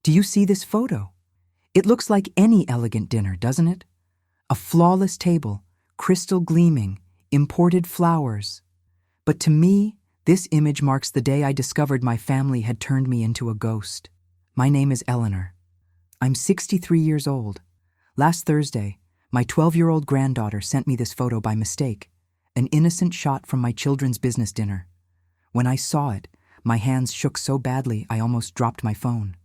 Do you see this photo? It looks like any elegant dinner, doesn't it? A flawless table, crystal gleaming, imported flowers. But to me, this image marks the day I discovered my family had turned me into a ghost. My name is Eleanor. I'm 63 years old. Last Thursday, my 12-year-old granddaughter sent me this photo by mistake, an innocent shot from my children's business dinner. When I saw it, my hands shook so badly I almost dropped my phone.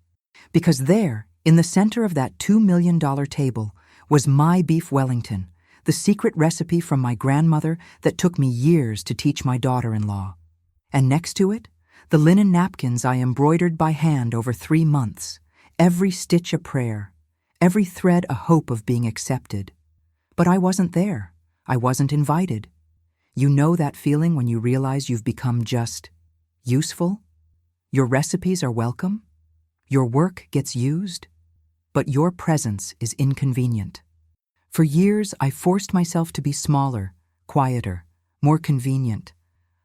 Because there, in the center of that $2 million table, was my beef Wellington, the secret recipe from my grandmother that took me years to teach my daughter-in-law. And next to it, the linen napkins I embroidered by hand over 3 months, every stitch a prayer, every thread a hope of being accepted. But I wasn't there. I wasn't invited. You know that feeling when you realize you've become just useful? Your recipes are welcome? Your work gets used? But your presence is inconvenient. For years, I forced myself to be smaller, quieter, more convenient.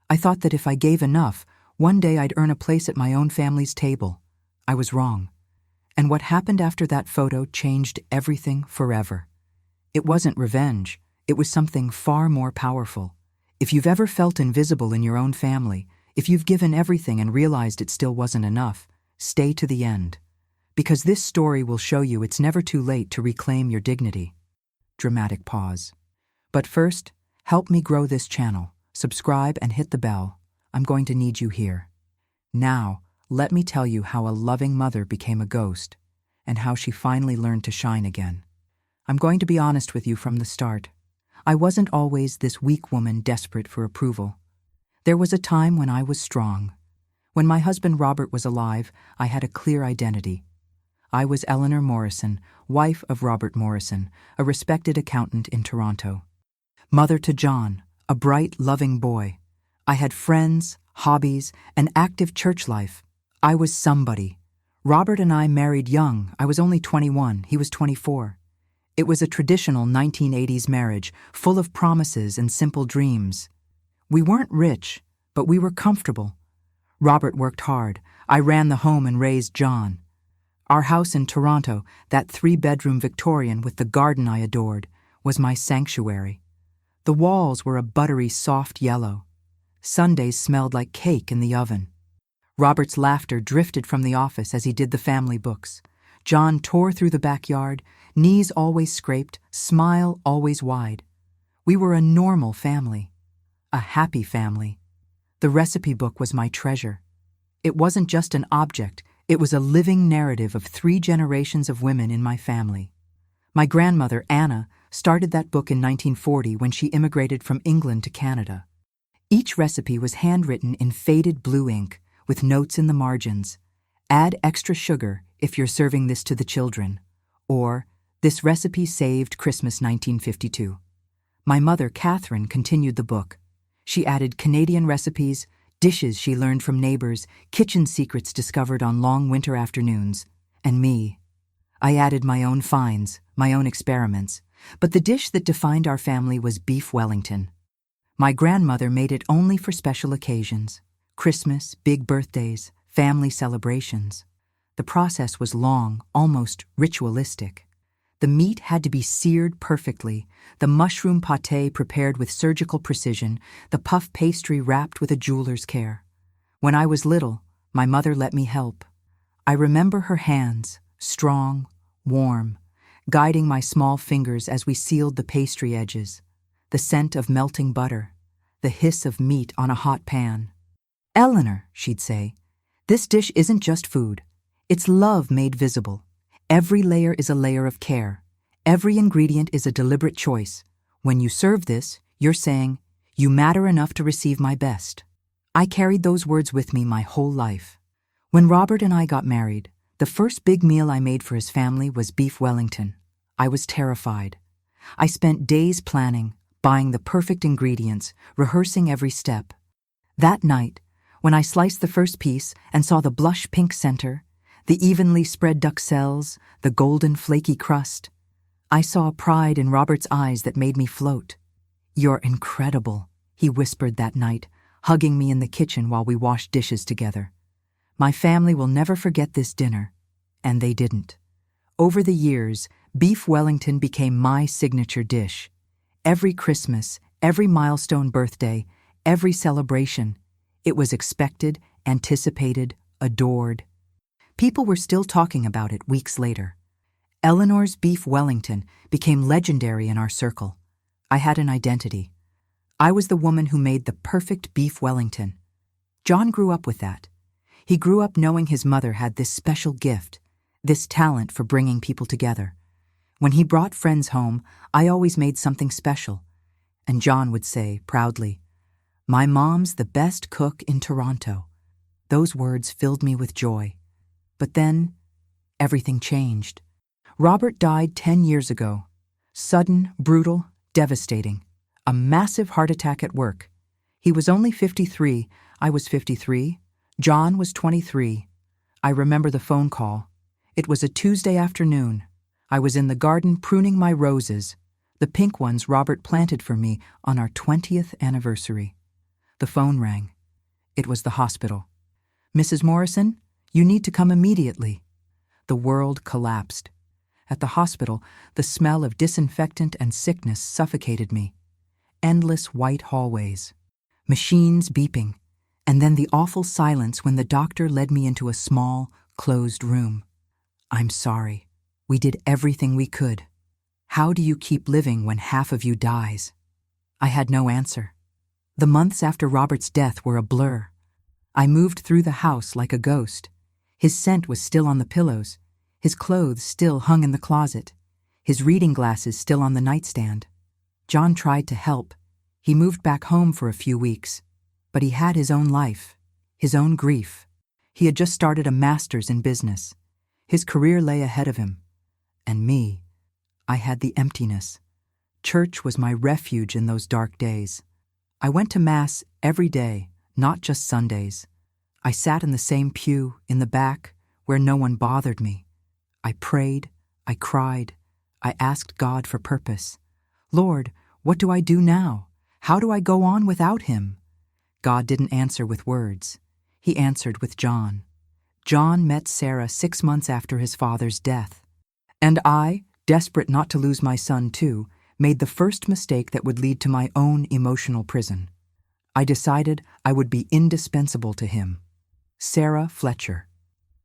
I thought that if I gave enough, one day I'd earn a place at my own family's table. I was wrong. And what happened after that photo changed everything forever. It wasn't revenge. It was something far more powerful. If you've ever felt invisible in your own family, if you've given everything and realized it still wasn't enough, stay to the end. Because this story will show you it's never too late to reclaim your dignity. Dramatic pause. But first, help me grow this channel. Subscribe and hit the bell. I'm going to need you here. Now, let me tell you how a loving mother became a ghost, and how she finally learned to shine again. I'm going to be honest with you from the start. I wasn't always this weak woman desperate for approval. There was a time when I was strong. When my husband Robert was alive, I had a clear identity. I was Eleanor Morrison, wife of Robert Morrison, a respected accountant in Toronto. Mother to John, a bright, loving boy. I had friends, hobbies, an active church life. I was somebody. Robert and I married young. I was only 21, he was 24. It was a traditional 1980s marriage, full of promises and simple dreams. We weren't rich, but we were comfortable. Robert worked hard. I ran the home and raised John. Our house in Toronto, that 3-bedroom Victorian with the garden I adored, was my sanctuary. The walls were a buttery, soft yellow. Sundays smelled like cake in the oven. Robert's laughter drifted from the office as he did the family books. John tore through the backyard, knees always scraped, smile always wide. We were a normal family, a happy family. The recipe book was my treasure. It wasn't just an object, it was a living narrative of 3 generations of women in my family. My grandmother, Anna, started that book in 1940 when she immigrated from England to Canada. Each recipe was handwritten in faded blue ink, with notes in the margins. Add extra sugar if you're serving this to the children. Or, this recipe saved Christmas 1952. My mother, Catherine, continued the book. She added Canadian recipes, dishes she learned from neighbors, kitchen secrets discovered on long winter afternoons. And me. I added my own finds, my own experiments. But the dish that defined our family was beef Wellington. My grandmother made it only for special occasions. Christmas, big birthdays, family celebrations. The process was long, almost ritualistic. The meat had to be seared perfectly, the mushroom pâté prepared with surgical precision, the puff pastry wrapped with a jeweler's care. When I was little, my mother let me help. I remember her hands, strong, warm, guiding my small fingers as we sealed the pastry edges, the scent of melting butter, the hiss of meat on a hot pan. "Eleanor," she'd say, "this dish isn't just food. It's love made visible. Every layer is a layer of care. Every ingredient is a deliberate choice. When you serve this, you're saying, 'You matter enough to receive my best.'" I carried those words with me my whole life. When Robert and I got married, the first big meal I made for his family was beef Wellington. I was terrified. I spent days planning, buying the perfect ingredients, rehearsing every step. That night, when I sliced the first piece and saw the blush pink center, the evenly spread duxelles, the golden flaky crust, I saw a pride in Robert's eyes that made me float. "You're incredible," he whispered that night, hugging me in the kitchen while we washed dishes together. "My family will never forget this dinner." And they didn't. Over the years, beef Wellington became my signature dish. Every Christmas, every milestone birthday, every celebration, it was expected, anticipated, adored. People were still talking about it weeks later. Eleanor's beef Wellington became legendary in our circle. I had an identity. I was the woman who made the perfect beef Wellington. John grew up with that. He grew up knowing his mother had this special gift, this talent for bringing people together. When he brought friends home, I always made something special. And John would say, proudly, "My mom's the best cook in Toronto." Those words filled me with joy. But then, everything changed. Robert died 10 years ago. Sudden, brutal, devastating. A massive heart attack at work. He was only 53. I was 53. John was 23. I remember the phone call. It was a Tuesday afternoon. I was in the garden pruning my roses, the pink ones Robert planted for me on our 20th anniversary. The phone rang. It was the hospital. "Mrs. Morrison, you need to come immediately." The world collapsed. At the hospital, the smell of disinfectant and sickness suffocated me. Endless white hallways, machines beeping, and then the awful silence when the doctor led me into a small, closed room. "I'm sorry. We did everything we could. How do you keep living when half of you dies?" I had no answer. The months after Robert's death were a blur. I moved through the house like a ghost. His scent was still on the pillows, his clothes still hung in the closet, his reading glasses still on the nightstand. John tried to help. He moved back home for a few weeks, but he had his own life, his own grief. He had just started a master's in business. His career lay ahead of him. And me, I had the emptiness. Church was my refuge in those dark days. I went to Mass every day, not just Sundays. I sat in the same pew, in the back, where no one bothered me. I prayed, I cried, I asked God for purpose. "Lord, what do I do now? How do I go on without him?" God didn't answer with words. He answered with John. John met Sarah 6 months after his father's death. And I, desperate not to lose my son too, made the first mistake that would lead to my own emotional prison. I decided I would be indispensable to him. Sarah Fletcher.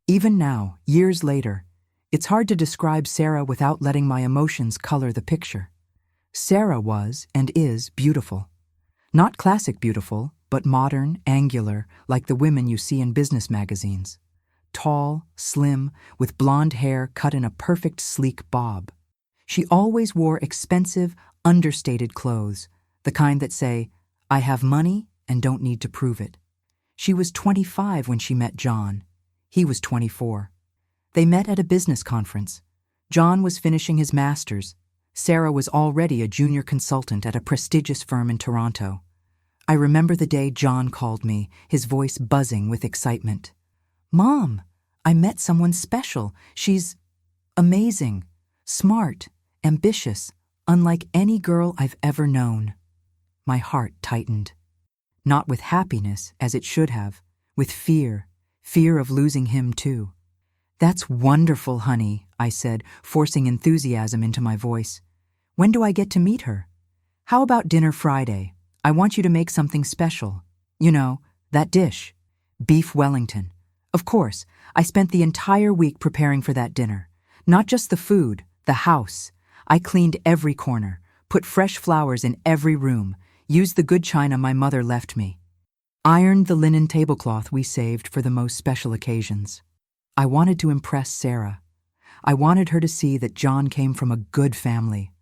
Even now, years later, it's hard to describe Sarah without letting my emotions color the picture. Sarah was and is beautiful. Not classic beautiful, but modern, angular, like the women you see in business magazines. Tall, slim, with blonde hair cut in a perfect sleek bob. She always wore expensive, understated clothes, the kind that say, "I have money and don't need to prove it." She was 25 when she met John. He was 24. They met at a business conference. John was finishing his master's. Sarah was already a junior consultant at a prestigious firm in Toronto. I remember the day John called me, his voice buzzing with excitement. "Mom, I met someone special. She's amazing, smart, ambitious, unlike any girl I've ever known." My heart tightened. Not with happiness, as it should have, with fear of losing him too. "That's wonderful, honey," I said, forcing enthusiasm into my voice. "When do I get to meet her?" "How about dinner Friday? I want you to make something special. You know, that dish. Beef Wellington." Of course, I spent the entire week preparing for that dinner. Not just the food, the house. I cleaned every corner, put fresh flowers in every room, used the good china my mother left me. Ironed the linen tablecloth we saved for the most special occasions. I wanted to impress Sarah. I wanted her to see that John came from a good family,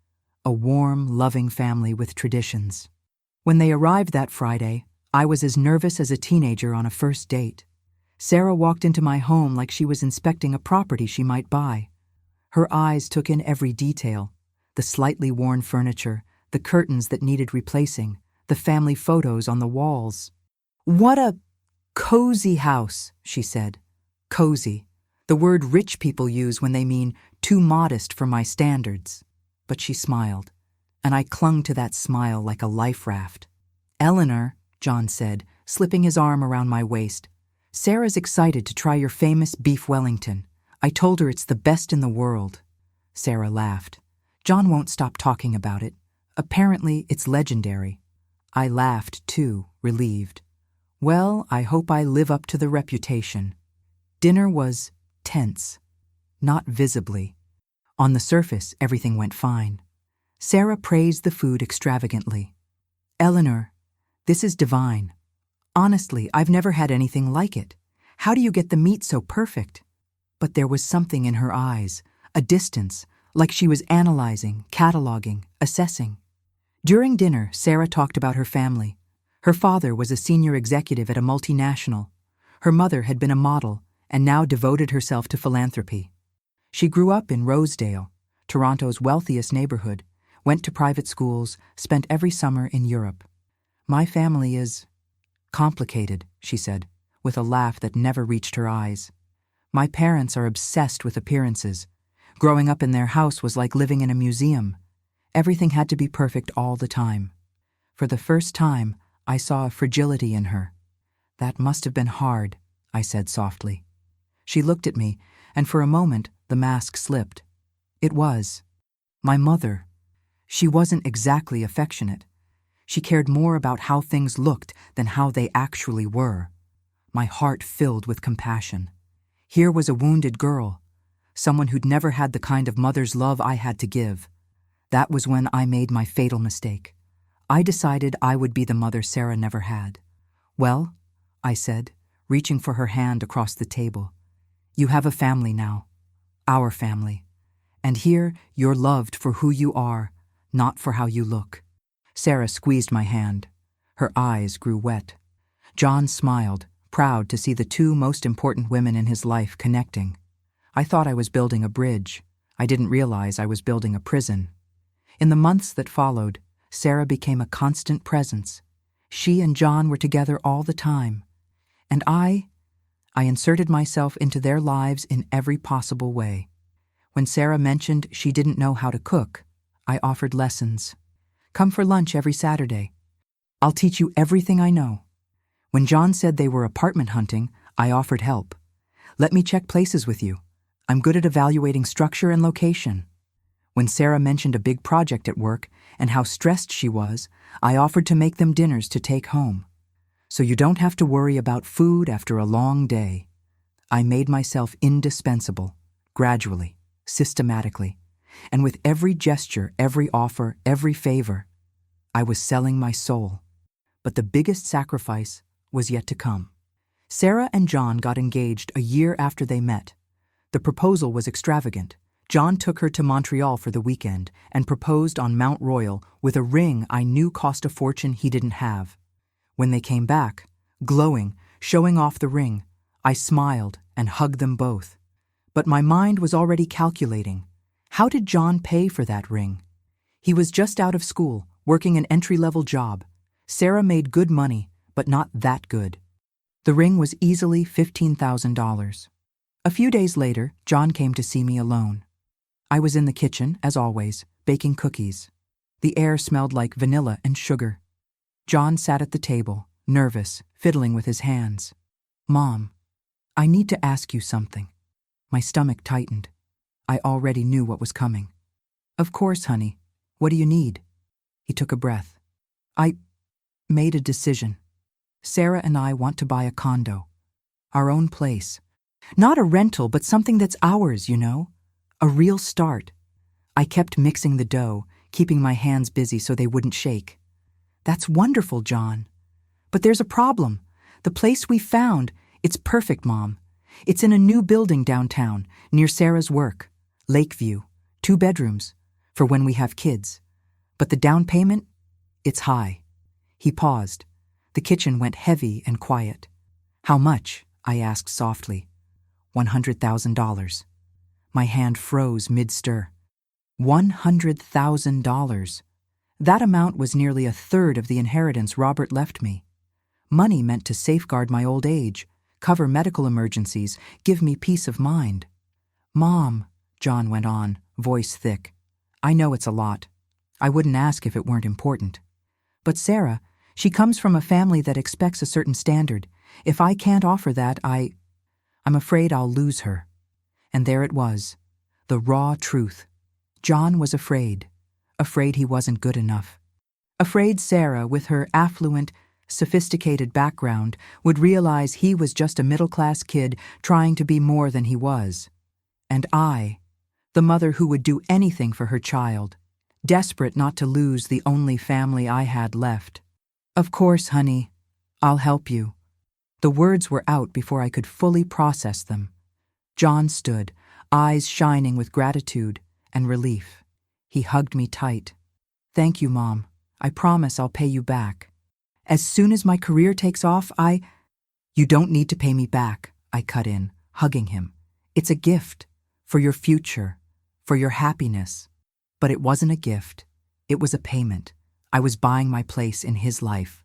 a warm, loving family with traditions. When they arrived that Friday, I was as nervous as a teenager on a first date. Sarah walked into my home like she was inspecting a property she might buy. Her eyes took in every detail, the slightly worn furniture, the curtains that needed replacing, the family photos on the walls. "What a cozy house," she said. Cozy, the word rich people use when they mean too modest for my standards. But she smiled, and I clung to that smile like a life raft. "Eleanor," John said, slipping his arm around my waist, "Sarah's excited to try your famous beef Wellington. I told her it's the best in the world. Sarah laughed. John won't stop talking about it. Apparently, it's legendary. I laughed too, relieved. Well, I hope I live up to the reputation. Dinner was tense. Not visibly. On the surface, everything went fine. Sarah praised the food extravagantly. Eleanor, this is divine. Honestly, I've never had anything like it. How do you get the meat so perfect? But there was something in her eyes, a distance, like she was analyzing, cataloging, assessing. During dinner, Sarah talked about her family. Her father was a senior executive at a multinational. Her mother had been a model and now devoted herself to philanthropy. She grew up in Rosedale, Toronto's wealthiest neighborhood, went to private schools, spent every summer in Europe. My family is complicated, she said, with a laugh that never reached her eyes. My parents are obsessed with appearances. Growing up in their house was like living in a museum. Everything had to be perfect all the time. For the first time, I saw a fragility in her. That must have been hard, I said softly. She looked at me, and for a moment, the mask slipped. It was. My mother. She wasn't exactly affectionate. She cared more about how things looked than how they actually were. My heart filled with compassion. Here was a wounded girl, someone who'd never had the kind of mother's love I had to give. That was when I made my fatal mistake. I decided I would be the mother Sarah never had. Well, I said, reaching for her hand across the table, you have a family now. Our family. And here you're loved for who you are, not for how you look. Sarah squeezed my hand. Her eyes grew wet. John smiled, proud to see the two most important women in his life connecting. I thought I was building a bridge. I didn't realize I was building a prison. In the months that followed, Sarah became a constant presence. She and John were together all the time. And I inserted myself into their lives in every possible way. When Sarah mentioned she didn't know how to cook, I offered lessons. Come for lunch every Saturday. I'll teach you everything I know. When John said they were apartment hunting, I offered help. Let me check places with you. I'm good at evaluating structure and location. When Sarah mentioned a big project at work and how stressed she was, I offered to make them dinners to take home. So you don't have to worry about food after a long day. I made myself indispensable, gradually, systematically, and with every gesture, every offer, every favor, I was selling my soul. But the biggest sacrifice was yet to come. Sarah and John got engaged a year after they met. The proposal was extravagant. John took her to Montreal for the weekend and proposed on Mount Royal with a ring I knew cost a fortune he didn't have. When they came back, glowing, showing off the ring, I smiled and hugged them both. But my mind was already calculating. How did John pay for that ring? He was just out of school, working an entry-level job. Sarah made good money, but not that good. The ring was easily $15,000. A few days later, John came to see me alone. I was in the kitchen, as always, baking cookies. The air smelled like vanilla and sugar. John sat at the table, nervous, fiddling with his hands. Mom, I need to ask you something. My stomach tightened. I already knew what was coming. Of course, honey. What do you need? He took a breath. I made a decision. Sarah and I want to buy a condo. Our own place. Not a rental, but something that's ours, you know? A real start. I kept mixing the dough, keeping my hands busy so they wouldn't shake. That's wonderful, John. But there's a problem. The place we found, it's perfect, Mom. It's in a new building downtown, near Sarah's work. Lakeview, 2 bedrooms, for when we have kids. But the down payment? It's high. He paused. The kitchen went heavy and quiet. How much? I asked softly. $100,000. My hand froze mid-stir. $100,000. That amount was nearly a third of the inheritance Robert left me. Money meant to safeguard my old age, cover medical emergencies, give me peace of mind. Mom, John went on, voice thick. I know it's a lot. I wouldn't ask if it weren't important. But Sarah, she comes from a family that expects a certain standard. If I can't offer that, I'm afraid I'll lose her. And there it was, the raw truth. John was afraid. Afraid he wasn't good enough. Afraid Sarah, with her affluent, sophisticated background, would realize he was just a middle-class kid trying to be more than he was. And I, the mother who would do anything for her child, desperate not to lose the only family I had left. "Of course, honey, I'll help you." The words were out before I could fully process them. John stood, eyes shining with gratitude and relief. He hugged me tight. "Thank you, Mom. I promise I'll pay you back. As soon as my career takes off, You don't need to pay me back," I cut in, hugging him. "It's a gift. For your future. For your happiness." But it wasn't a gift. It was a payment. I was buying my place in his life.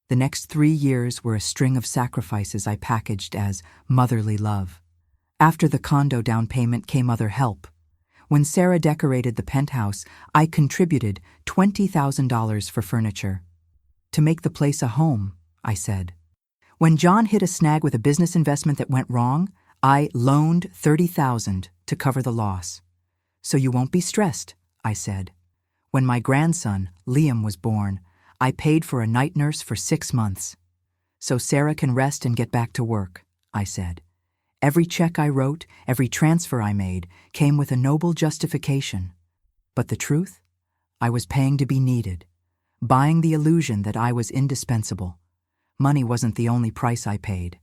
The next 3 years were a string of sacrifices I packaged as motherly love. After the condo down payment came other help. When Sarah decorated the penthouse, I contributed $20,000 for furniture. "To make the place a home," I said. When John hit a snag with a business investment that went wrong, I loaned $30,000 to cover the loss. "So you won't be stressed," I said. When my grandson, Liam, was born, I paid for a night nurse for 6 months. "So Sarah can rest and get back to work," I said. Every check I wrote, every transfer I made, came with a noble justification. But the truth? I was paying to be needed, buying the illusion that I was indispensable. Money wasn't the only price I paid.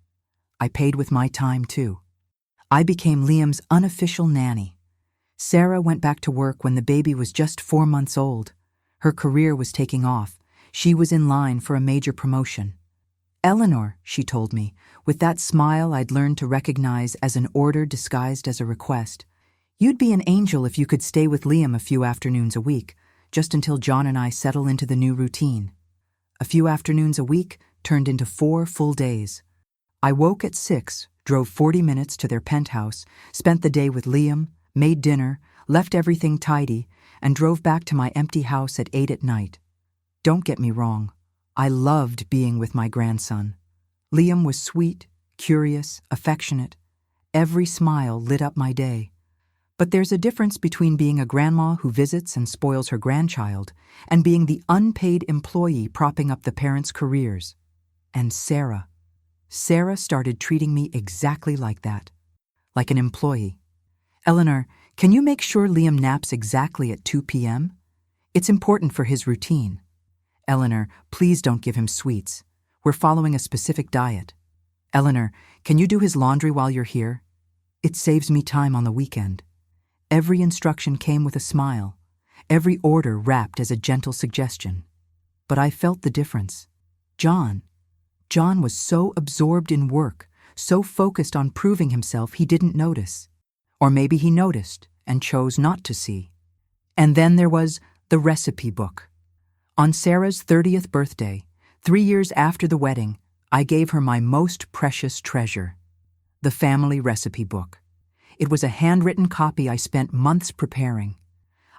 I paid with my time, too. I became Liam's unofficial nanny. Sarah went back to work when the baby was just 4 months old. Her career was taking off. She was in line for a major promotion. "Eleanor," she told me, with that smile I'd learned to recognize as an order disguised as a request, "you'd be an angel if you could stay with Liam a few afternoons a week, just until John and I settle into the new routine." A few afternoons a week turned into 4 full days. I woke at 6, drove 40 minutes to their penthouse, spent the day with Liam, made dinner, left everything tidy, and drove back to my empty house at 8 at night. Don't get me wrong. I loved being with my grandson. Liam was sweet, curious, affectionate. Every smile lit up my day. But there's a difference between being a grandma who visits and spoils her grandchild and being the unpaid employee propping up the parents' careers. And Sarah started treating me exactly like that, like an employee. "Eleanor, can you make sure Liam naps exactly at 2 p.m.? It's important for his routine. Eleanor, please don't give him sweets. We're following a specific diet. Eleanor, can you do his laundry while you're here? It saves me time on the weekend." Every instruction came with a smile, every order wrapped as a gentle suggestion. But I felt the difference. John was so absorbed in work, so focused on proving himself he didn't notice. Or maybe he noticed and chose not to see. And then there was the recipe book. On Sarah's 30th birthday, 3 years after the wedding, I gave her my most precious treasure, the family recipe book. It was a handwritten copy I spent months preparing.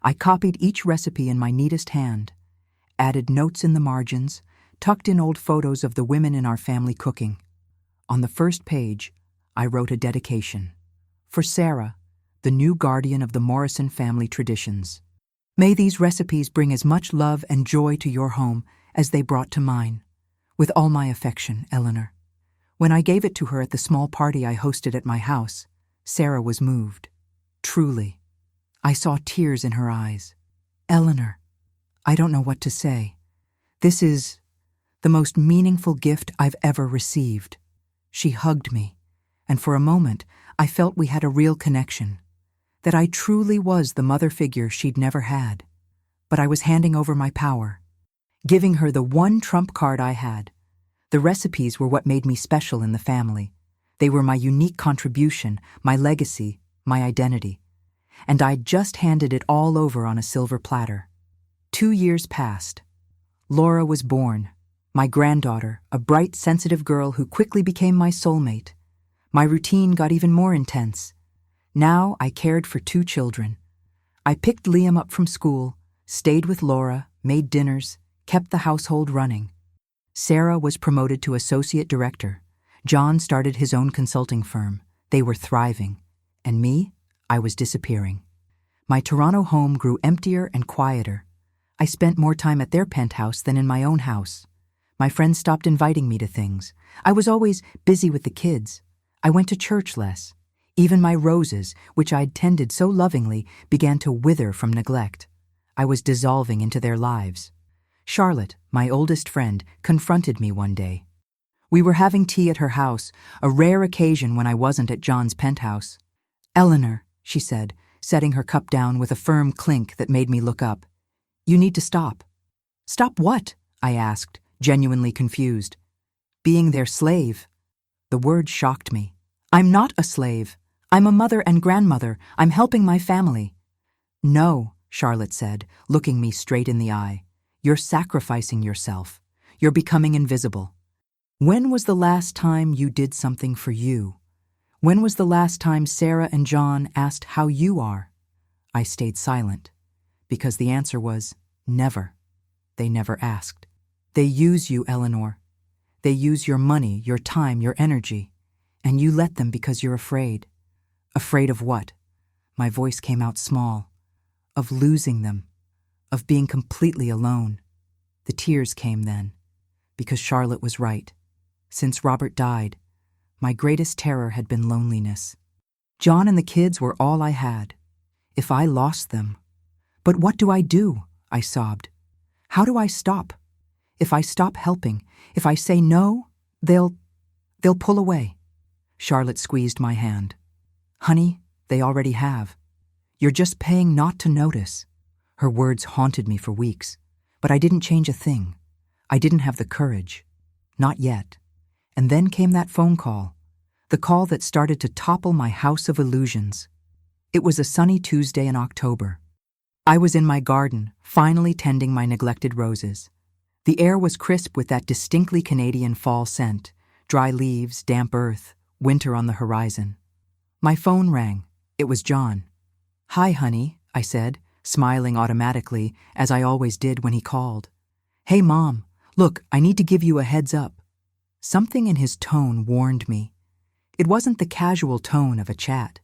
I copied each recipe in my neatest hand, added notes in the margins, tucked in old photos of the women in our family cooking. On the first page, I wrote a dedication. For Sarah, the new guardian of the Morrison family traditions. May these recipes bring as much love and joy to your home as they brought to mine. With all my affection, Eleanor. When I gave it to her at the small party I hosted at my house, Sarah was moved. Truly. I saw tears in her eyes. "Eleanor, I don't know what to say. This is the most meaningful gift I've ever received." She hugged me, and for a moment I felt we had a real connection, that I truly was the mother figure she'd never had. But I was handing over my power, giving her the one trump card I had. The recipes were what made me special in the family. They were my unique contribution, my legacy, my identity. And I'd just handed it all over on a silver platter. 2 years passed. Laura was born, my granddaughter, a bright, sensitive girl who quickly became my soulmate. My routine got even more intense. Now I cared for 2 children. I picked Liam up from school, stayed with Laura, made dinners, kept the household running. Sarah was promoted to associate director. John started his own consulting firm. They were thriving. And me? I was disappearing. My Toronto home grew emptier and quieter. I spent more time at their penthouse than in my own house. My friends stopped inviting me to things. I was always busy with the kids. I went to church less. Even my roses, which I'd tended so lovingly, began to wither from neglect. I was dissolving into their lives. Charlotte, my oldest friend, confronted me one day. We were having tea at her house, a rare occasion when I wasn't at John's penthouse. "Eleanor," she said, setting her cup down with a firm clink that made me look up. "You need to stop." "Stop what?" I asked, genuinely confused. "Being their slave." The word shocked me. "I'm not a slave. I'm a mother and grandmother. I'm helping my family." "No," Charlotte said, looking me straight in the eye. "You're sacrificing yourself. You're becoming invisible. When was the last time you did something for you? When was the last time Sarah and John asked how you are?" I stayed silent, because the answer was never. They never asked. They use you, Eleanor. They use your money, your time, your energy, and you let them because you're afraid. Afraid of what? My voice came out small. Of losing them. Of being completely alone. The tears came then, because Charlotte was right. Since Robert died, my greatest terror had been loneliness. John and the kids were all I had. If I lost them. "But what do I do?" I sobbed. "How do I stop? If I stop helping, if I say no, they'll pull away." Charlotte squeezed my hand. "Honey, they already have. You're just paying not to notice." Her words haunted me for weeks, but I didn't change a thing. I didn't have the courage. Not yet. And then came that phone call. The call that started to topple my house of illusions. It was a sunny Tuesday in October. I was in my garden, finally tending my neglected roses. The air was crisp with that distinctly Canadian fall scent, dry leaves, damp earth, winter on the horizon. My phone rang. It was John. "Hi, honey," I said, smiling automatically, as I always did when he called. "Hey, Mom, look, I need to give you a heads up." Something in his tone warned me. It wasn't the casual tone of a chat.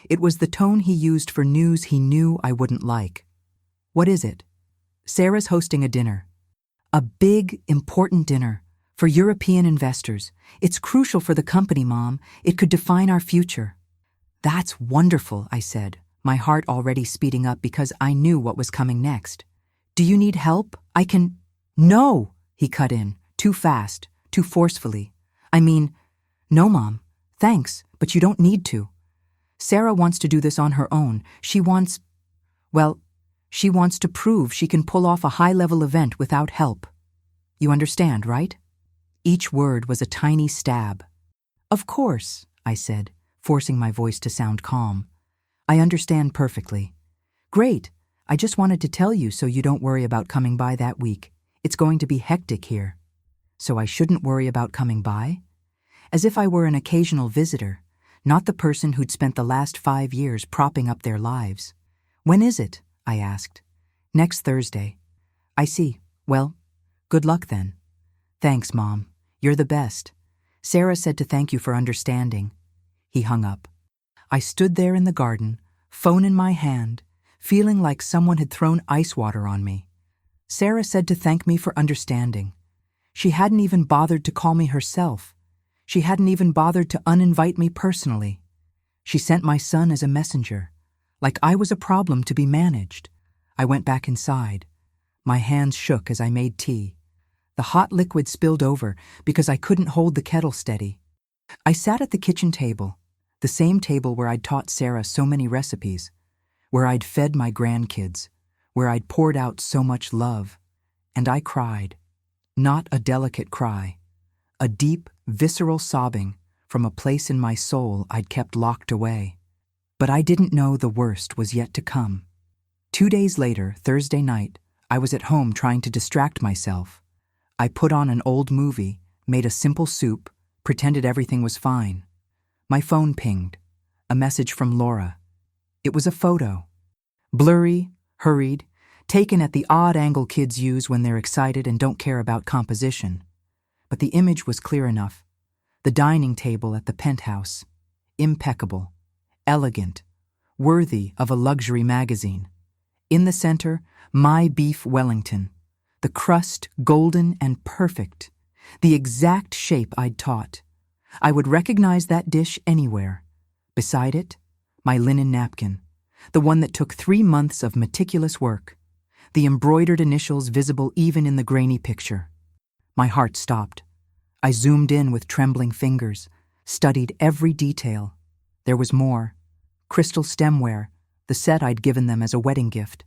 It was the tone he used for news he knew I wouldn't like. "What is it?" "Sarah's hosting a dinner. A big, important dinner for European investors. It's crucial for the company, Mom. It could define our future." "That's wonderful," I said, my heart already speeding up because I knew what was coming next. "Do you need help? I can—" "No," he cut in, too fast, too forcefully. "No, Mom. Thanks, but you don't need to. Sarah wants to do this on her own. She wants to prove she can pull off a high-level event without help. You understand, right?" Each word was a tiny stab. "Of course," I said, forcing my voice to sound calm. "I understand perfectly. Great. I just wanted to tell you so you don't worry about coming by that week. It's going to be hectic here." So I shouldn't worry about coming by? As if I were an occasional visitor, not the person who'd spent the last 5 years propping up their lives. "When is it?" I asked. "Next Thursday." "I see. Well, good luck then." "Thanks, Mom. You're the best. Sarah said to thank you for understanding." He hung up. I stood there in the garden, phone in my hand, feeling like someone had thrown ice water on me. Sarah said to thank me for understanding. She hadn't even bothered to call me herself. She hadn't even bothered to uninvite me personally. She sent my son as a messenger, like I was a problem to be managed. I went back inside. My hands shook as I made tea. The hot liquid spilled over because I couldn't hold the kettle steady. I sat at the kitchen table, the same table where I'd taught Sarah so many recipes, where I'd fed my grandkids, where I'd poured out so much love, and I cried. Not a delicate cry, a deep, visceral sobbing from a place in my soul I'd kept locked away. But I didn't know the worst was yet to come. 2 days later, Thursday night, I was at home trying to distract myself. I put on an old movie, made a simple soup, pretended everything was fine. My phone pinged. A message from Laura. It was a photo. Blurry, hurried, taken at the odd angle kids use when they're excited and don't care about composition. But the image was clear enough. The dining table at the penthouse. Impeccable. elegant, worthy of a luxury magazine. In the center, my beef Wellington, the crust golden and perfect, the exact shape I'd taught. I would recognize that dish anywhere. Beside it, my linen napkin, the one that took 3 months of meticulous work, the embroidered initials visible even in the grainy picture. My heart stopped. I zoomed in with trembling fingers, studied every detail. There was more. Crystal stemware, the set I'd given them as a wedding gift.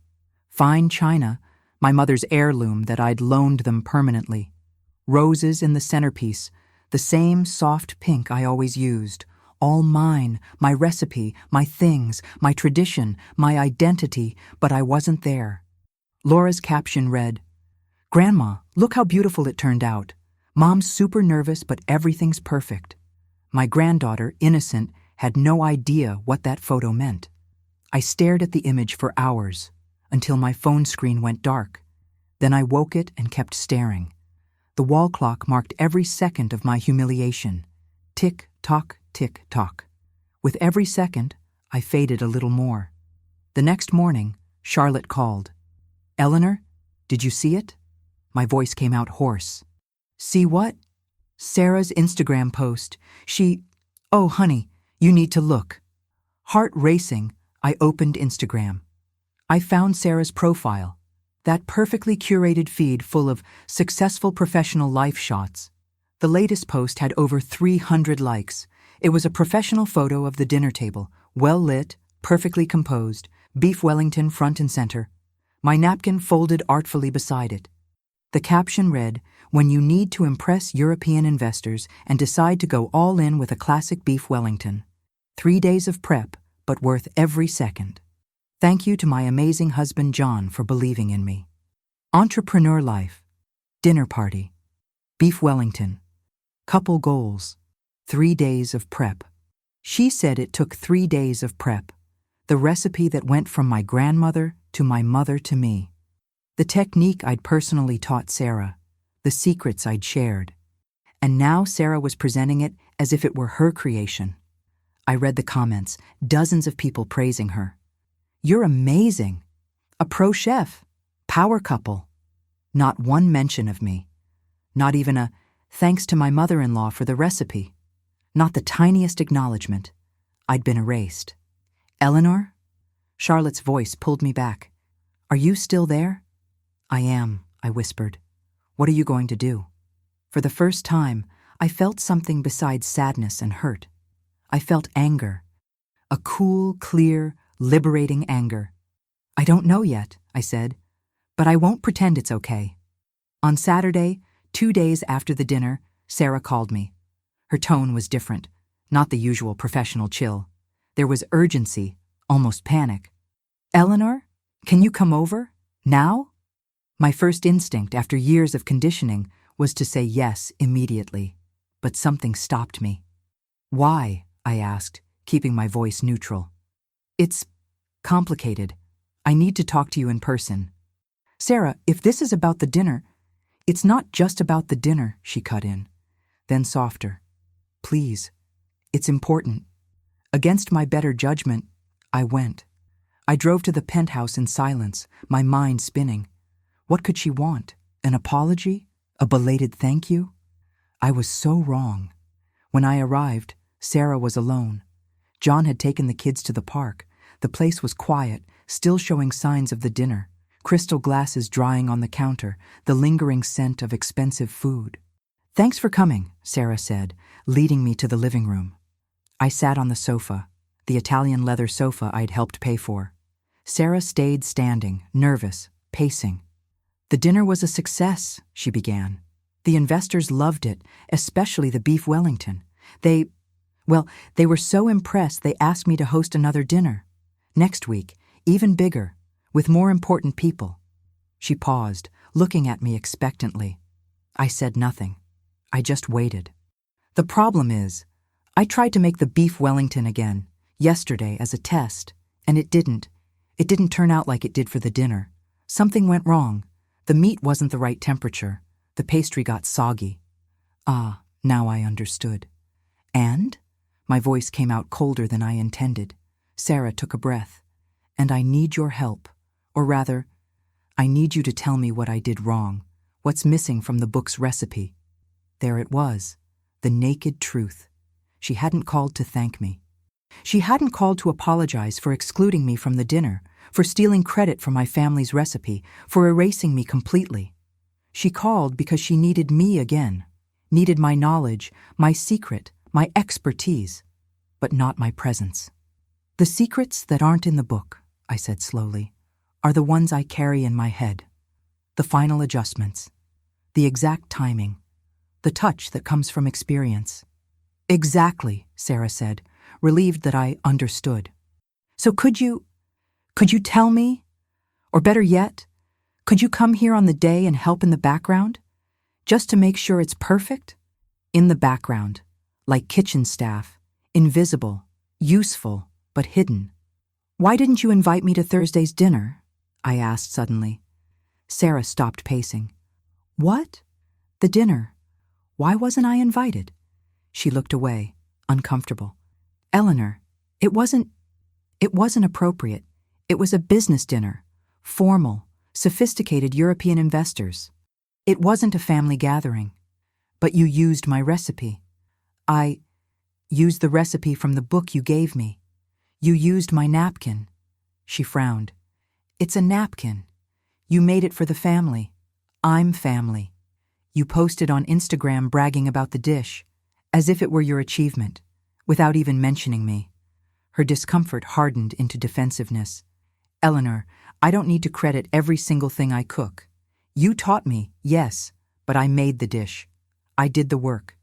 Fine china, my mother's heirloom that I'd loaned them permanently. Roses in the centerpiece, the same soft pink I always used. All mine, my recipe, my things, my tradition, my identity, but I wasn't there. Laura's caption read, "Grandma, look how beautiful it turned out. Mom's super nervous, but everything's perfect." My granddaughter, innocent, had no idea what that photo meant. I stared at the image for hours, until my phone screen went dark. Then I woke it and kept staring. The wall clock marked every second of my humiliation. Tick-tock, tick-tock. With every second, I faded a little more. The next morning, Charlotte called. "Eleanor, did you see it?" My voice came out hoarse. "See what?" "Sarah's Instagram post. Oh, honey, you need to look." Heart racing, I opened Instagram. I found Sarah's profile, that perfectly curated feed full of successful professional life shots. The latest post had over 300 likes. It was a professional photo of the dinner table, well lit, perfectly composed, beef Wellington front and center. My napkin folded artfully beside it. The caption read, "When you need to impress European investors and decide to go all in with a classic beef Wellington. 3 days of prep, but worth every second. Thank you to my amazing husband John for believing in me." Entrepreneur life. Dinner party. Beef Wellington. Couple goals. 3 days of prep. She said it took 3 days of prep. The recipe that went from my grandmother to my mother to me. The technique I'd personally taught Sarah. The secrets I'd shared. And now Sarah was presenting it as if it were her creation. I read the comments, dozens of people praising her. "You're amazing. A pro chef. Power couple." Not one mention of me. Not even a "thanks to my mother-in-law for the recipe." Not the tiniest acknowledgement. I'd been erased. "Eleanor?" Charlotte's voice pulled me back. "Are you still there?" "I am," I whispered. "What are you going to do?" For the first time, I felt something besides sadness and hurt. I felt anger. A cool, clear, liberating anger. "I don't know yet," I said, "but I won't pretend it's okay." On Saturday, 2 days after the dinner, Sarah called me. Her tone was different, not the usual professional chill. There was urgency, almost panic. "Eleanor, can you come over? Now?" My first instinct, after years of conditioning, was to say yes immediately. But something stopped me. "Why?" I asked, keeping my voice neutral. "It's complicated. I need to talk to you in person." "Sarah, if this is about the dinner—" "It's not just about the dinner," she cut in. Then softer. "Please, it's important." Against my better judgment, I went. I drove to the penthouse in silence, my mind spinning. What could she want? An apology? A belated thank you? I was so wrong. When I arrived, Sarah was alone. John had taken the kids to the park. The place was quiet, still showing signs of the dinner. Crystal glasses drying on the counter, the lingering scent of expensive food. "Thanks for coming," Sarah said, leading me to the living room. I sat on the sofa, the Italian leather sofa I'd helped pay for. Sarah stayed standing, nervous, pacing. "The dinner was a success," she began. "The investors loved it, especially the beef Wellington. They were so impressed they asked me to host another dinner. Next week, even bigger, with more important people." She paused, looking at me expectantly. I said nothing. I just waited. "The problem is, I tried to make the beef Wellington again, yesterday as a test, and it didn't. It didn't turn out like it did for the dinner. Something went wrong. The meat wasn't the right temperature. The pastry got soggy." Ah, now I understood. "And?" My voice came out colder than I intended. Sarah took a breath. And I need your help. Or rather, I need you to tell me what I did wrong, what's missing from the book's recipe. There it was, the naked truth. She hadn't called to thank me. She hadn't called to apologize for excluding me from the dinner, for stealing credit for my family's recipe, for erasing me completely. She called because she needed me again, needed my knowledge, my secret, my expertise, but not my presence. The secrets that aren't in the book, I said slowly, are the ones I carry in my head. The final adjustments, the exact timing, the touch that comes from experience. Exactly, Sarah said, relieved that I understood. So could you tell me? Or better yet, could you come here on the day and help in the background? Just to make sure it's perfect? In the background, like kitchen staff, invisible, useful, but hidden. Why didn't you invite me to Thursday's dinner? I asked suddenly. Sarah stopped pacing. What? The dinner. Why wasn't I invited? She looked away, uncomfortable. Eleanor, it wasn't appropriate. It was a business dinner, formal, sophisticated European investors. It wasn't a family gathering. But you used my recipe. I used the recipe from the book you gave me. You used my napkin. She frowned. It's a napkin. You made it for the family. I'm family. You posted on Instagram bragging about the dish, as if it were your achievement, without even mentioning me. Her discomfort hardened into defensiveness. Eleanor, I don't need to credit every single thing I cook. You taught me, yes, but I made the dish. I did the work.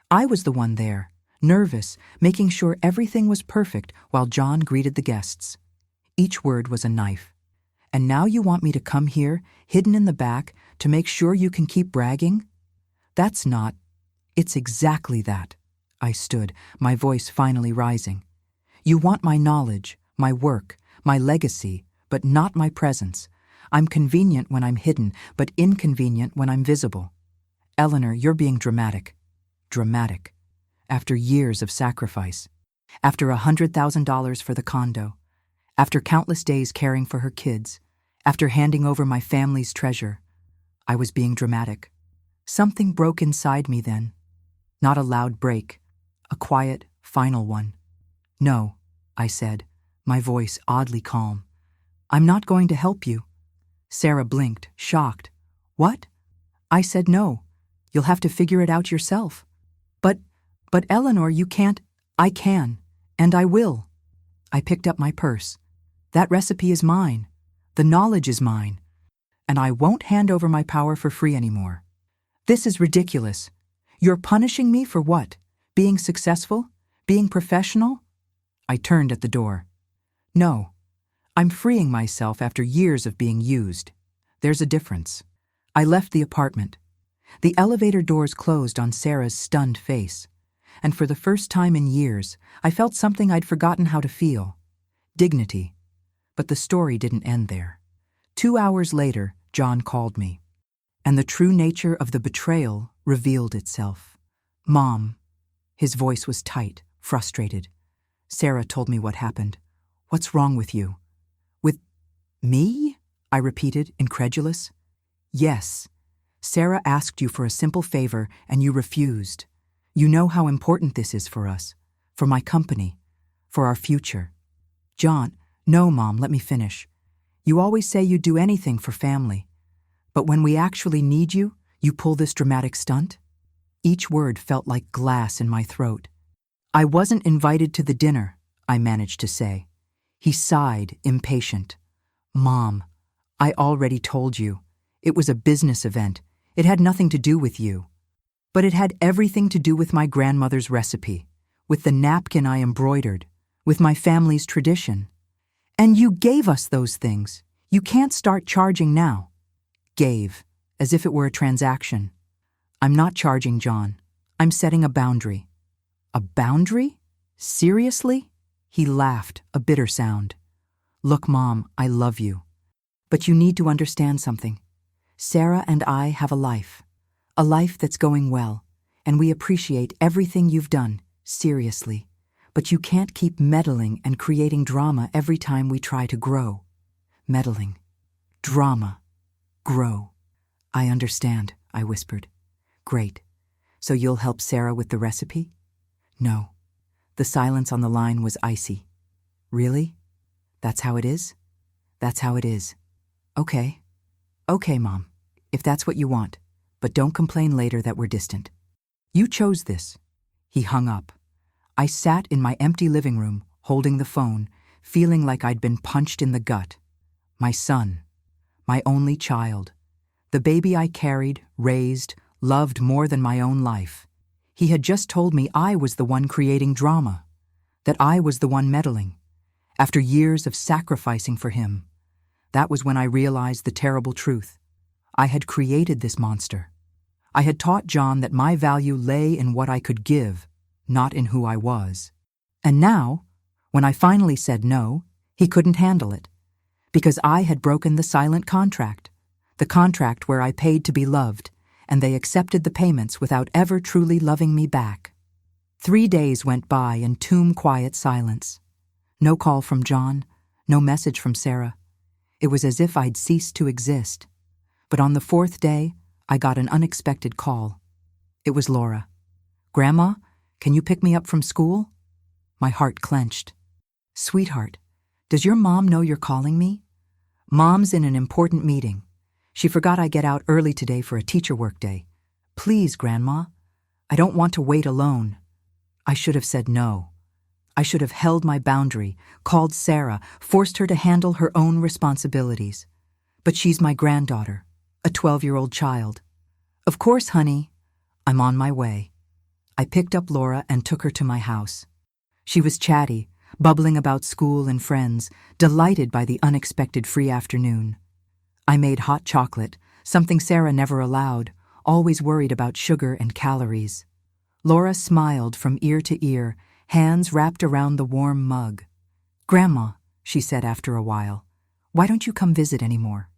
I was the one there, nervous, making sure everything was perfect while John greeted the guests. Each word was a knife. And now you want me to come here, hidden in the back, to make sure you can keep bragging? That's not. It's exactly that. I stood, my voice finally rising. You want my knowledge, my work, my legacy, but not my presence. I'm convenient when I'm hidden, but inconvenient when I'm visible. Eleanor, you're being dramatic. Dramatic. After years of sacrifice. After $100,000 for the condo. After countless days caring for her kids. After handing over my family's treasure. I was being dramatic. Something broke inside me then. Not a loud break. A quiet, final one. No, I said, my voice oddly calm. I'm not going to help you. Sarah blinked, shocked. What? I said no. You'll have to figure it out yourself. But Eleanor, you can't. I can, and I will. I picked up my purse. That recipe is mine. The knowledge is mine. And I won't hand over my power for free anymore. This is ridiculous. You're punishing me for what? Being successful? Being professional? I turned at the door. No. I'm freeing myself after years of being used. There's a difference. I left the apartment. The elevator doors closed on Sarah's stunned face. And for the first time in years, I felt something I'd forgotten how to feel. Dignity. But the story didn't end there. 2 hours later, John called me. And the true nature of the betrayal revealed itself. Mom. His voice was tight, frustrated. Sarah told me what happened. What's wrong with you? With me? I repeated, incredulous. Yes. Sarah asked you for a simple favor and you refused. You know how important this is for us, for my company, for our future. John, no, Mom, let me finish. You always say you'd do anything for family. But when we actually need you, you pull this dramatic stunt? Each word felt like glass in my throat. I wasn't invited to the dinner, I managed to say. He sighed, impatient. Mom, I already told you. It was a business event. It had nothing to do with you. But it had everything to do with my grandmother's recipe, with the napkin I embroidered, with my family's tradition. And you gave us those things. You can't start charging now. Gave, as if it were a transaction. I'm not charging, John. I'm setting a boundary. A boundary? Seriously? He laughed, a bitter sound. Look, Mom, I love you. But you need to understand something. Sarah and I have a life that's going well, and we appreciate everything you've done, seriously. But you can't keep meddling and creating drama every time we try to grow. Meddling. Drama. Grow. I understand, I whispered. Great. So you'll help Sarah with the recipe? No. The silence on the line was icy. Really? That's how it is? That's how it is. Okay. Okay, Mom, if that's what you want, but don't complain later that we're distant. You chose this. He hung up. I sat in my empty living room, holding the phone, feeling like I'd been punched in the gut. My son. My only child. The baby I carried, raised, loved more than my own life. He had just told me I was the one creating drama, that I was the one meddling. After years of sacrificing for him, that was when I realized the terrible truth. I had created this monster. I had taught John that my value lay in what I could give, not in who I was. And now, when I finally said no, he couldn't handle it, because I had broken the silent contract, the contract where I paid to be loved, and they accepted the payments without ever truly loving me back. 3 days went by in tomb-quiet silence. No call from John, no message from Sarah. It was as if I'd ceased to exist. But on the 4th day, I got an unexpected call. It was Laura. Grandma, can you pick me up from school? My heart clenched. Sweetheart, does your mom know you're calling me? Mom's in an important meeting. She forgot I get out early today for a teacher work day. Please, Grandma. I don't want to wait alone. I should have said no. I should have held my boundary, called Sarah, forced her to handle her own responsibilities. But she's my granddaughter, a 12-year-old child. Of course, honey. I'm on my way. I picked up Laura and took her to my house. She was chatty, bubbling about school and friends, delighted by the unexpected free afternoon. I made hot chocolate, something Sarah never allowed, always worried about sugar and calories. Laura smiled from ear to ear, hands wrapped around the warm mug. Grandma, she said after a while, why don't you come visit anymore?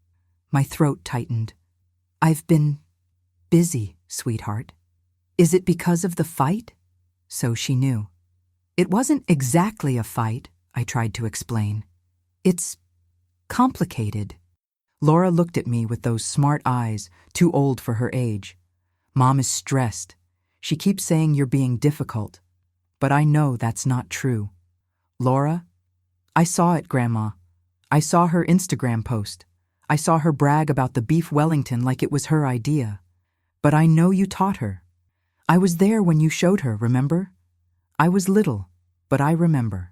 My throat tightened. I've been busy, sweetheart. Is it because of the fight? So she knew. It wasn't exactly a fight, I tried to explain. It's complicated. Laura looked at me with those smart eyes, too old for her age. Mom is stressed. She keeps saying you're being difficult. But I know that's not true. Laura? I saw it, Grandma. I saw her Instagram post. I saw her brag about the beef Wellington like it was her idea. But I know you taught her. I was there when you showed her, remember? I was little, but I remember.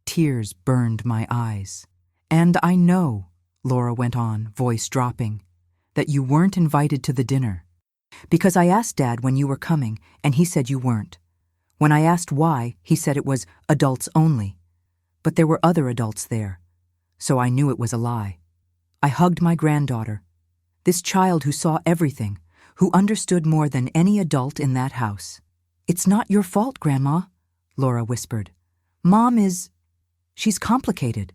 Tears burned my eyes. And I know, Laura went on, voice dropping, that you weren't invited to the dinner. Because I asked Dad when you were coming, and he said you weren't. When I asked why, he said it was adults only. But there were other adults there, so I knew it was a lie. I hugged my granddaughter, this child who saw everything, who understood more than any adult in that house. It's not your fault, Grandma, Laura whispered. Mom she's complicated.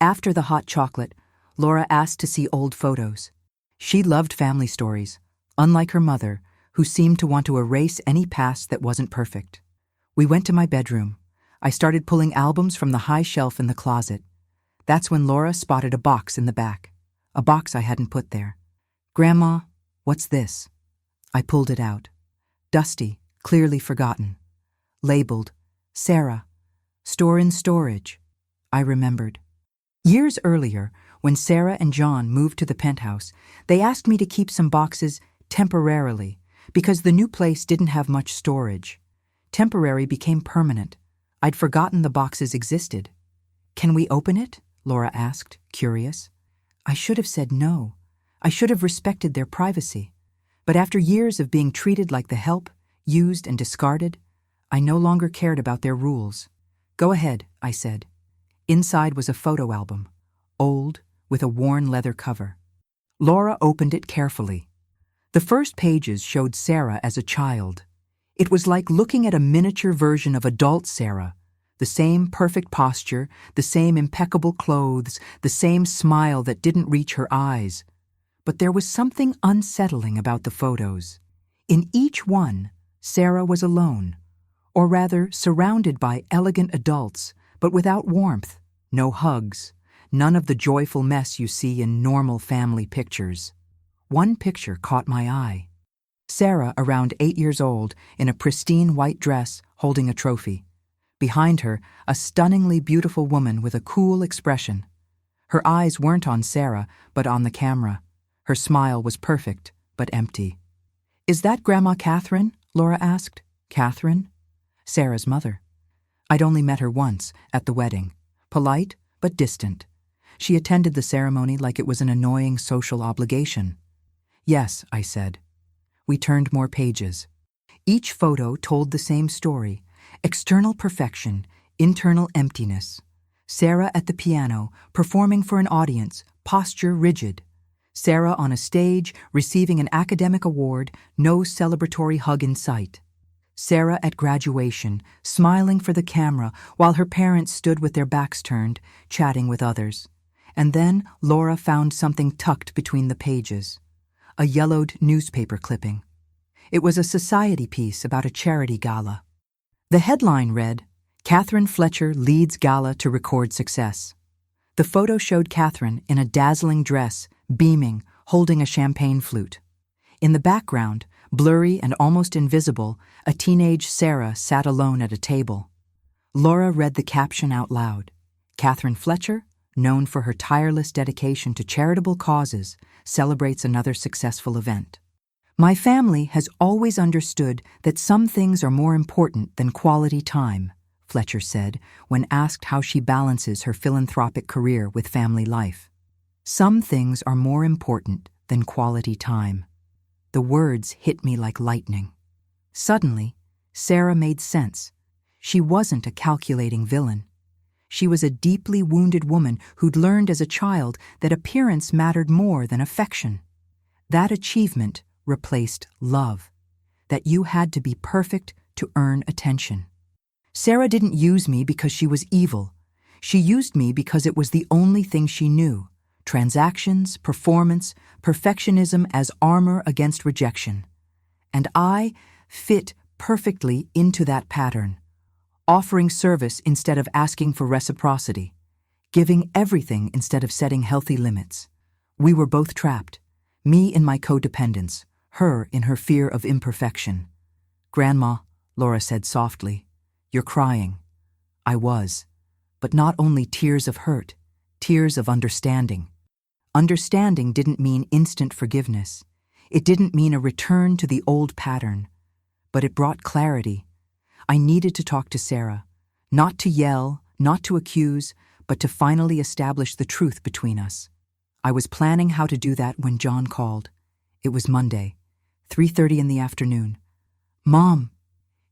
After the hot chocolate, Laura asked to see old photos. She loved family stories, unlike her mother, who seemed to want to erase any past that wasn't perfect. We went to my bedroom. I started pulling albums from the high shelf in the closet. That's when Laura spotted a box in the back, a box I hadn't put there. Grandma, what's this? I pulled it out. Dusty, clearly forgotten. Labeled, Sarah, store in storage. I remembered. Years earlier, when Sarah and John moved to the penthouse, they asked me to keep some boxes temporarily because the new place didn't have much storage. Temporary became permanent. I'd forgotten the boxes existed. Can we open it? Laura asked, curious. I should have said no. I should have respected their privacy. But after years of being treated like the help, used and discarded, I no longer cared about their rules. Go ahead, I said. Inside was a photo album, old, with a worn leather cover. Laura opened it carefully. The first pages showed Sarah as a child. It was like looking at a miniature version of adult Sarah, the same perfect posture, the same impeccable clothes, the same smile that didn't reach her eyes. But there was something unsettling about the photos. In each one, Sarah was alone, or rather surrounded by elegant adults, but without warmth, no hugs, none of the joyful mess you see in normal family pictures. One picture caught my eye. Sarah, around 8 years old, in a pristine white dress, holding a trophy. Behind her, a stunningly beautiful woman with a cool expression. Her eyes weren't on Sarah, but on the camera. Her smile was perfect, but empty. "Is that Grandma Catherine?" Laura asked. "Catherine?" Sarah's mother. I'd only met her once, at the wedding. Polite, but distant. She attended the ceremony like it was an annoying social obligation. "Yes," I said. We turned more pages. Each photo told the same story: external perfection, internal emptiness. Sarah at the piano, performing for an audience, posture rigid. Sarah on a stage, receiving an academic award, no celebratory hug in sight. Sarah at graduation, smiling for the camera while her parents stood with their backs turned, chatting with others. And then Laura found something tucked between the pages. A yellowed newspaper clipping. It was a society piece about a charity gala. The headline read, "Catherine Fletcher leads gala to record success." The photo showed Catherine in a dazzling dress, beaming, holding a champagne flute. In the background, blurry and almost invisible, a teenage Sarah sat alone at a table. Laura read the caption out loud. "Catherine Fletcher, known for her tireless dedication to charitable causes, celebrates another successful event." "My family has always understood that some things are more important than quality time," Fletcher said when asked how she balances her philanthropic career with family life. "Some things are more important than quality time." The words hit me like lightning. Suddenly, Sarah made sense. She wasn't a calculating villain. She was a deeply wounded woman who'd learned as a child that appearance mattered more than affection. That achievement replaced love. That you had to be perfect to earn attention. Sarah didn't use me because she was evil. She used me because it was the only thing she knew. Transactions, performance, perfectionism as armor against rejection. And I fit perfectly into that pattern. Offering service instead of asking for reciprocity. Giving everything instead of setting healthy limits. We were both trapped. Me in my codependence, her in her fear of imperfection. "Grandma," Laura said softly, "you're crying." I was. But not only tears of hurt, tears of understanding. Understanding didn't mean instant forgiveness. It didn't mean a return to the old pattern. But it brought clarity. I needed to talk to Sarah. Not to yell, not to accuse, but to finally establish the truth between us. I was planning how to do that when John called. It was Monday, 3:30 in the afternoon. "Mom."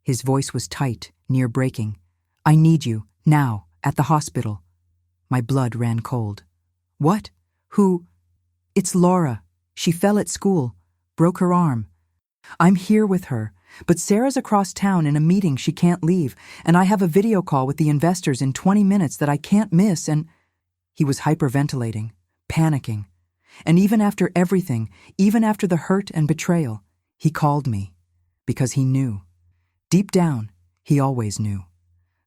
His voice was tight, near breaking. "I need you, now, at the hospital." My blood ran cold. "What? Who?" "It's Laura. She fell at school, broke her arm. I'm here with her, but Sarah's across town in a meeting she can't leave, and I have a video call with the investors in 20 minutes that I can't miss, and—" He was hyperventilating, panicking. And even after everything, even after the hurt and betrayal, he called me. Because he knew. Deep down, he always knew.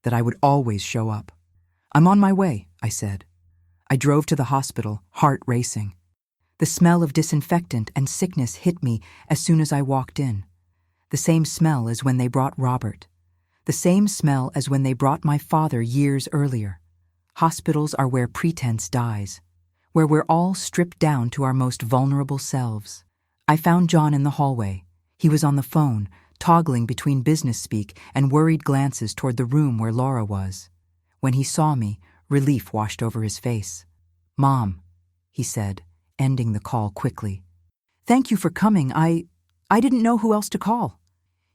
That I would always show up. "I'm on my way," I said. I drove to the hospital, heart racing. The smell of disinfectant and sickness hit me as soon as I walked in. The same smell as when they brought Robert. The same smell as when they brought my father years earlier. Hospitals are where pretense dies. Where we're all stripped down to our most vulnerable selves. I found John in the hallway. He was on the phone, toggling between business speak and worried glances toward the room where Laura was. When he saw me, relief washed over his face. "Mom," he said, ending the call quickly. "Thank you for coming. I didn't know who else to call."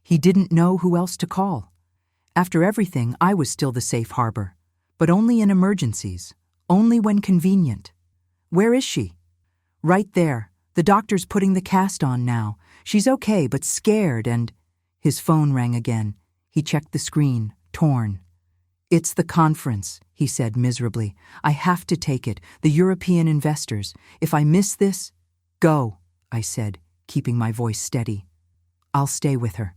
He didn't know who else to call. After everything, I was still the safe harbor. But only in emergencies. Only when convenient. "Where is she?" "Right there. The doctor's putting the cast on now. She's okay, but scared and—" His phone rang again. He checked the screen, torn. "It's the conference," he said miserably. "I have to take it. The European investors. If I miss this—" "Go," I said, keeping my voice steady. "I'll stay with her."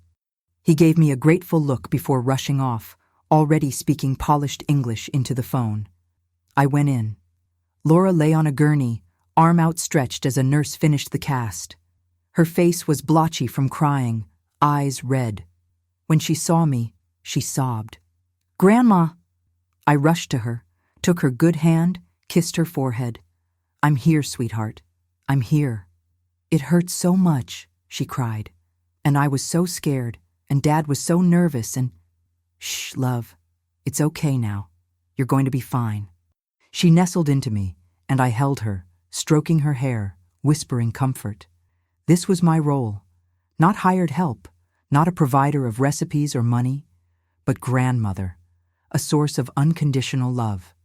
He gave me a grateful look before rushing off, already speaking polished English into the phone. I went in. Laura lay on a gurney, arm outstretched as a nurse finished the cast. Her face was blotchy from crying, eyes red. When she saw me, she sobbed. "Grandma!" I rushed to her, took her good hand, kissed her forehead. "I'm here, sweetheart. I'm here." "It hurts so much," she cried. "And I was so scared, and Dad was so nervous, and—" "Shh, love. It's okay now. You're going to be fine." She nestled into me, and I held her, stroking her hair, whispering comfort. This was my role. Not hired help, not a provider of recipes or money, but grandmother, a source of unconditional love.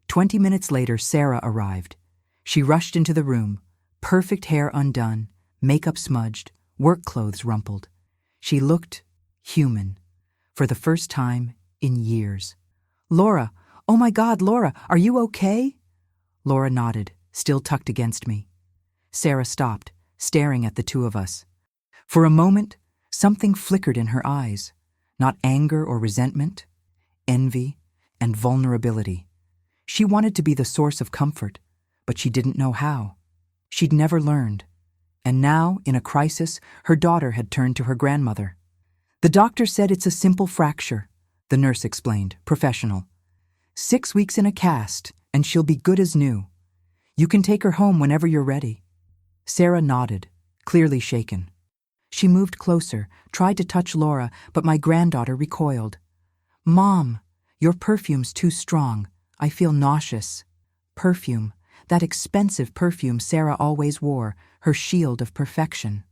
20 minutes later, Sarah arrived. She rushed into the room, perfect hair undone, makeup smudged, work clothes rumpled. She looked human, for the first time in years. "Laura, oh my God, Laura, are you okay?" Laura nodded, still tucked against me. Sarah stopped, staring at the two of us. For a moment, something flickered in her eyes, not anger or resentment, envy and vulnerability. She wanted to be the source of comfort, but she didn't know how. She'd never learned. And now, in a crisis, her daughter had turned to her grandmother. "The doctor said it's a simple fracture," the nurse explained, professional. "6 weeks in a cast, and she'll be good as new. You can take her home whenever you're ready." Sarah nodded, clearly shaken. She moved closer, tried to touch Laura, but my granddaughter recoiled. "Mom, your perfume's too strong. I feel nauseous." Perfume, that expensive perfume Sarah always wore, her shield of perfection.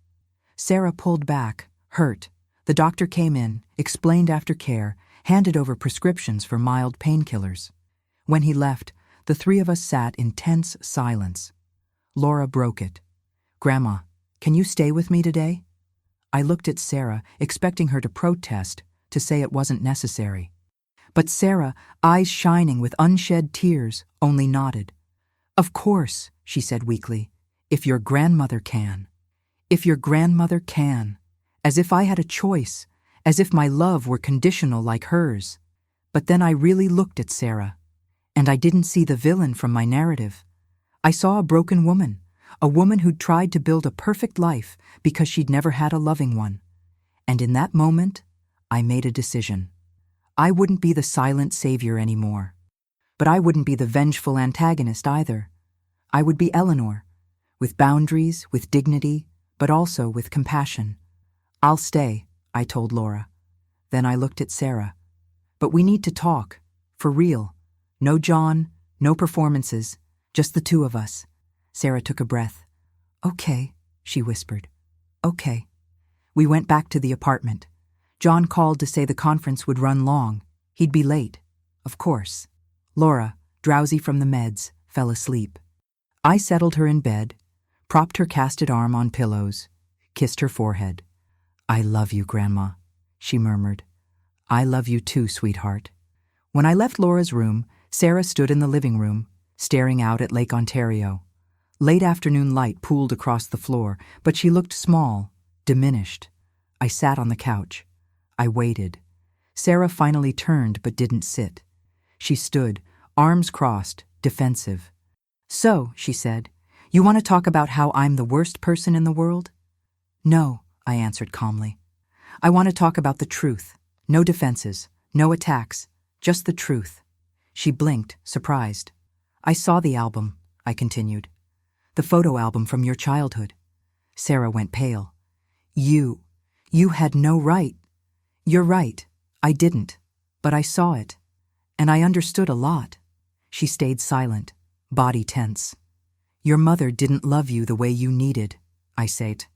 Sarah pulled back, hurt. The doctor came in, explained after care, handed over prescriptions for mild painkillers. When he left, the three of us sat in tense silence. Laura broke it. "Grandma, can you stay with me today?" I looked at Sarah, expecting her to protest, to say it wasn't necessary. But Sarah, eyes shining with unshed tears, only nodded. "Of course," she said weakly, "if your grandmother can." If your grandmother can. As if I had a choice, as if my love were conditional like hers. But then I really looked at Sarah, and I didn't see the villain from my narrative. I saw a broken woman, a woman who'd tried to build a perfect life because she'd never had a loving one. And in that moment, I made a decision. I wouldn't be the silent savior anymore. But I wouldn't be the vengeful antagonist either. I would be Eleanor, with boundaries, with dignity, but also with compassion. "I'll stay," I told Laura. Then I looked at Sarah. "But we need to talk, for real. No John, no performances, just the two of us." Sarah took a breath. "Okay," she whispered. "Okay." We went back to the apartment. John called to say the conference would run long. He'd be late, of course. Laura, drowsy from the meds, fell asleep. I settled her in bed, propped her casted arm on pillows, kissed her forehead. "I love you, Grandma," she murmured. "I love you too, sweetheart." When I left Laura's room, Sarah stood in the living room, staring out at Lake Ontario. Late afternoon light pooled across the floor, but she looked small, diminished. I sat on the couch. I waited. Sarah finally turned but didn't sit. She stood, arms crossed, defensive. "So," she said, "you want to talk about how I'm the worst person in the world?" "No," I answered calmly. "I want to talk about the truth. No defenses, no attacks, just the truth." She blinked, surprised. "I saw the album," I continued. "The photo album from your childhood." Sarah went pale. You had no right." "You're right. I didn't. But I saw it. And I understood a lot." She stayed silent, body tense. "Your mother didn't love you the way you needed," I said.